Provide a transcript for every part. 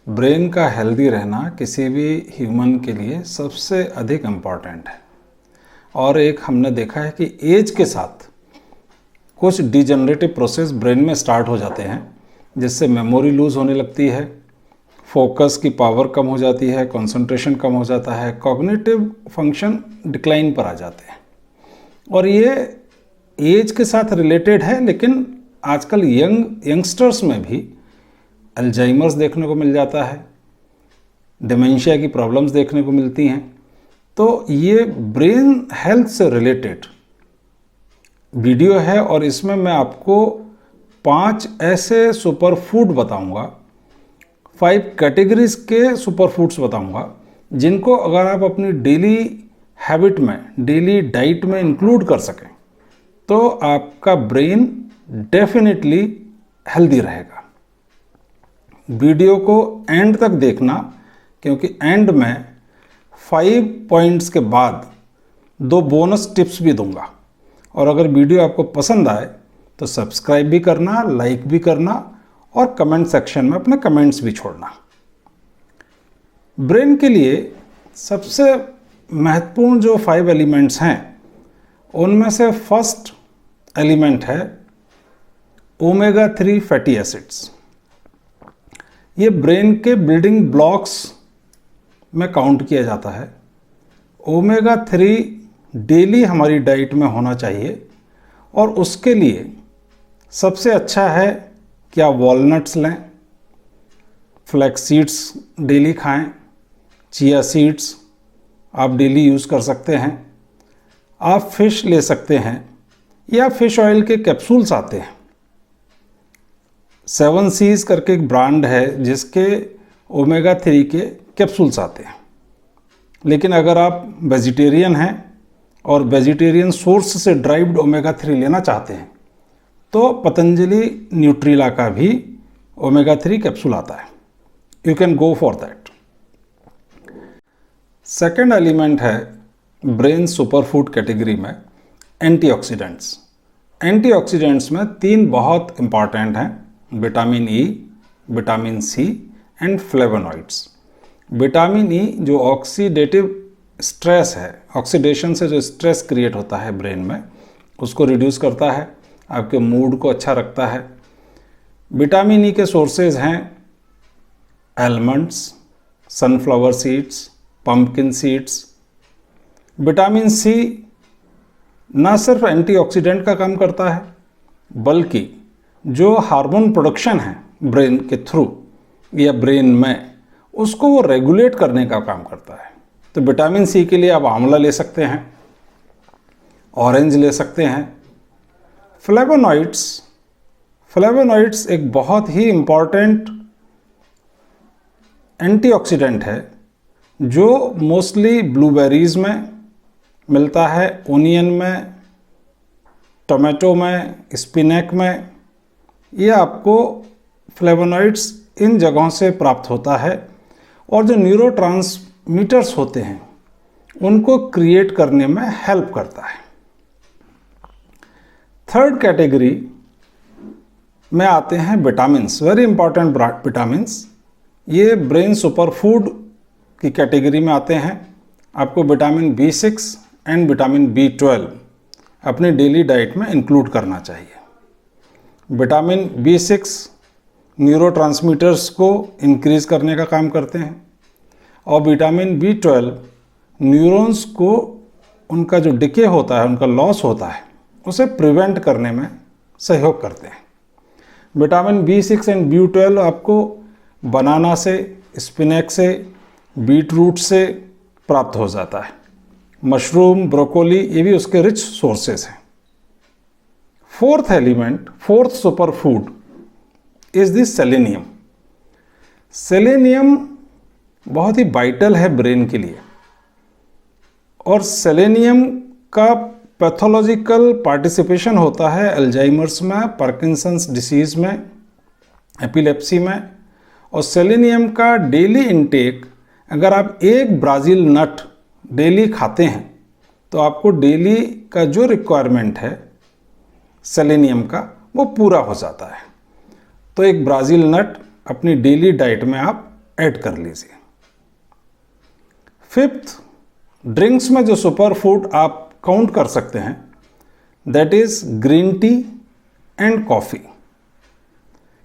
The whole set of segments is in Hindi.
ब्रेन का हेल्दी रहना किसी भी ह्यूमन के लिए सबसे अधिक इम्पॉर्टेंट है। और एक हमने देखा है कि एज के साथ कुछ डिजेनरेटिव प्रोसेस ब्रेन में स्टार्ट हो जाते हैं, जिससे मेमोरी लूज होने लगती है, फोकस की पावर कम हो जाती है, कंसंट्रेशन कम हो जाता है, कॉग्निटिव फंक्शन डिक्लाइन पर आ जाते हैं। और ये एज के साथ रिलेटेड है, लेकिन आजकल यंगस्टर्स में भी अल्जाइमर्स देखने को मिल जाता है, डिमेंशिया की प्रॉब्लम्स देखने को मिलती हैं। तो ये ब्रेन हेल्थ से रिलेटेड वीडियो है और इसमें मैं आपको 5 ऐसे सुपर फूड बताऊंगा, 5 कैटेगरीज के सुपर फूड्स बताऊंगा, जिनको अगर आप अपनी डेली हैबिट में, डेली डाइट में इंक्लूड कर सकें तो आपका ब्रेन डेफिनेटली हेल्दी रहेगा। वीडियो को एंड तक देखना, क्योंकि एंड में 5 पॉइंट्स के बाद 2 बोनस टिप्स भी दूंगा। और अगर वीडियो आपको पसंद आए तो सब्सक्राइब भी करना, लाइक भी करना और कमेंट सेक्शन में अपने कमेंट्स भी छोड़ना। ब्रेन के लिए सबसे महत्वपूर्ण जो 5 एलिमेंट्स हैं, उनमें से फर्स्ट एलिमेंट है ओमेगा 3 फैटी एसिड्स। ये ब्रेन के बिल्डिंग ब्लॉक्स में काउंट किया जाता है। ओमेगा 3 डेली हमारी डाइट में होना चाहिए और उसके लिए सबसे अच्छा है कि आप वॉलनट्स लें, फ्लैक्स सीड्स डेली खाएं, चिया सीड्स आप डेली यूज़ कर सकते हैं, आप फिश ले सकते हैं या फिश ऑयल के कैप्सूल्स आते हैं। 7 सीज करके एक ब्रांड है जिसके ओमेगा 3 के कैप्सूल्स आते हैं। लेकिन अगर आप वेजिटेरियन हैं और वेजिटेरियन सोर्स से ड्राइव्ड ओमेगा 3 लेना चाहते हैं तो पतंजलि न्यूट्रिला का भी ओमेगा 3 कैप्सूल आता है। You can go for that. Second element है ब्रेन सुपरफूड कैटेगरी में एंटीऑक्सीडेंट्स। एंटीऑक्सीडेंट्स में 3 बहुत इंपॉर्टेंट हैं, vitamin E, vitamin C and flavonoids. Vitamin E जो ऑक्सीडेटिव स्ट्रेस है, ऑक्सीडेशन से जो स्ट्रेस क्रिएट होता है ब्रेन में, उसको रिड्यूस करता है, आपके मूड को अच्छा रखता है। विटामिन ई के सोर्सेज हैं almonds, sunflower seeds, pumpkin seeds. Vitamin C ना सिर्फ एंटीऑक्सीडेंट का काम करता है, बल्कि जो हार्मोन प्रोडक्शन है ब्रेन के थ्रू या ब्रेन में, उसको वो रेगुलेट करने का काम करता है। तो विटामिन सी के लिए आप आंवला ले सकते हैं, ऑरेंज ले सकते हैं। फ्लेवोनॉइड्स एक बहुत ही इम्पॉर्टेंट एंटीऑक्सीडेंट है जो मोस्टली ब्लूबेरीज में मिलता है, ओनियन में, टोमेटो में, स्पिनैक में। ये आपको फ्लेवोनॉइड्स इन जगहों से प्राप्त होता है और जो न्यूरोट्रांसमीटर्स होते हैं उनको क्रिएट करने में हेल्प करता है। थर्ड कैटेगरी में आते हैं विटामिन्स, वेरी इंपॉर्टेंट विटामिन्स। ये ब्रेन सुपरफूड की कैटेगरी में आते हैं। आपको vitamin B6 and vitamin B12 अपनी डेली डाइट में इंक्लूड करना चाहिए। विटामिन B6 न्यूरोट्रांसमीटर्स को इंक्रीज करने का काम करते हैं और विटामिन B12 न्यूरॉन्स को, उनका जो डिके होता है, उनका लॉस होता है, उसे प्रिवेंट करने में सहयोग करते हैं। विटामिन B6 एंड B12 आपको बनाना से, स्पिनैक से, बीट रूट से प्राप्त हो जाता है। मशरूम, ब्रोकोली, ये भी उसके रिच सोर्सेस हैं। Fourth element, fourth super food is the selenium. Selenium बहुत ही वाइटल है ब्रेन के लिए और सेलेनियम का पैथोलॉजिकल पार्टिसिपेशन होता है अल्जाइमर्स में, पार्किंसंस डिसीज में, एपिलेप्सी में। और सेलेनियम का डेली इनटेक, अगर आप एक ब्राज़ील नट डेली खाते हैं तो आपको डेली का जो रिक्वायरमेंट है सेलेनियम का वो पूरा हो जाता है। तो एक ब्राज़ील नट अपनी डेली डाइट में आप ऐड कर लीजिए। फिफ्थ, ड्रिंक्स में जो सुपर फूड आप काउंट कर सकते हैं that is green tea and coffee.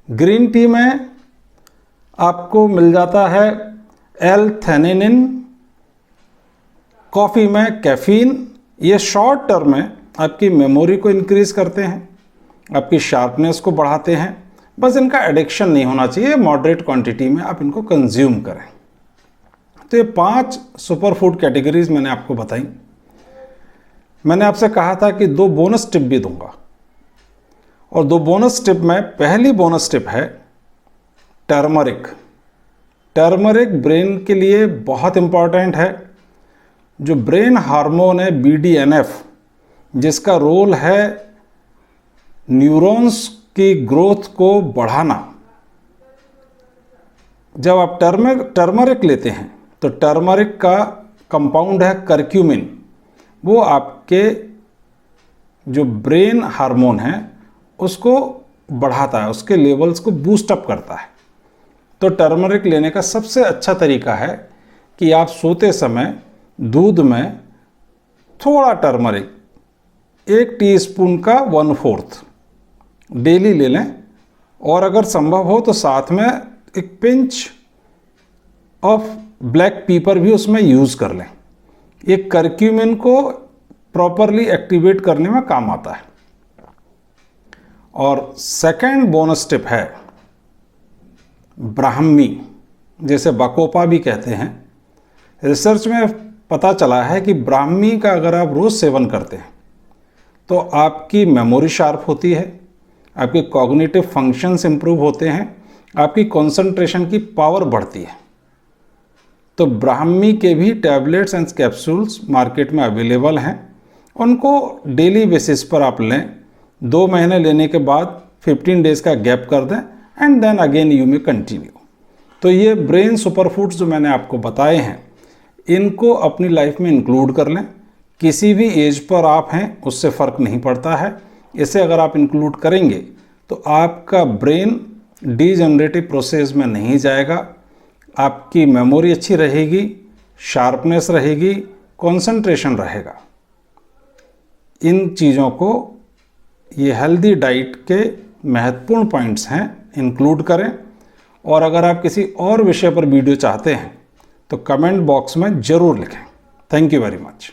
Green tea में आपको मिल जाता है L-theanine, कॉफ़ी में कैफीन। ये शॉर्ट टर्म में आपकी मेमोरी को इंक्रीज करते हैं, आपकी शार्पनेस को बढ़ाते हैं। बस इनका एडिक्शन नहीं होना चाहिए, मॉडरेट क्वांटिटी में आप इनको कंज्यूम करें। तो ये 5 सुपर फूड कैटेगरीज मैंने आपको बताई। मैंने आपसे कहा था कि 2 बोनस टिप भी दूंगा, और 2 बोनस टिप में पहली बोनस टिप है टर्मरिक। टर्मरिक ब्रेन के लिए बहुत इंपॉर्टेंट है। जो ब्रेन हार्मोन है BDNF, जिसका रोल है न्यूरॉन्स की ग्रोथ को बढ़ाना, जब आप टर्मरिक लेते हैं तो टर्मरिक का कंपाउंड है करक्यूमिन। वो आपके जो ब्रेन हार्मोन है उसको बढ़ाता है, उसके लेवल्स को बूस्ट अप करता है। तो टर्मरिक लेने का सबसे अच्छा तरीका है कि आप सोते समय दूध में थोड़ा टर्मरिक 1 टीस्पून का 1/4 डेली ले लें, और अगर संभव हो तो साथ में एक पिंच ऑफ ब्लैक पेपर भी उसमें यूज़ कर लें। ये करक्यूमिन को प्रॉपरली एक्टिवेट करने में काम आता है। और सेकंड बोनस टिप है ब्राह्मी, जैसे बकोपा भी कहते हैं। रिसर्च में पता चला है कि ब्राह्मी का अगर आप रोज़ सेवन करते हैं तो आपकी मेमोरी शार्प होती है, आपके कॉग्निटिव फंक्शंस इंप्रूव होते हैं, आपकी कंसंट्रेशन की पावर बढ़ती है। तो ब्राह्मी के भी टैबलेट्स एंड कैप्सूल्स मार्केट में अवेलेबल हैं। उनको डेली बेसिस पर आप लें। 2 महीने लेने के बाद 15 डेज़ का गैप कर दें and then again you may continue. तो ये ब्रेन सुपर फूड्स जो मैंने आपको बताए हैं, इनको अपनी लाइफ में इंक्लूड कर लें। किसी भी एज पर आप हैं उससे फ़र्क नहीं पड़ता है। इसे अगर आप इंक्लूड करेंगे तो आपका ब्रेन डीजनरेटिव प्रोसेस में नहीं जाएगा, आपकी मेमोरी अच्छी रहेगी, शार्पनेस रहेगी, कंसंट्रेशन रहेगा। इन चीज़ों को, ये हेल्दी डाइट के महत्वपूर्ण पॉइंट्स हैं, इंक्लूड करें। और अगर आप किसी और विषय पर वीडियो चाहते हैं तो कमेंट बॉक्स में ज़रूर लिखें। Thank you very much.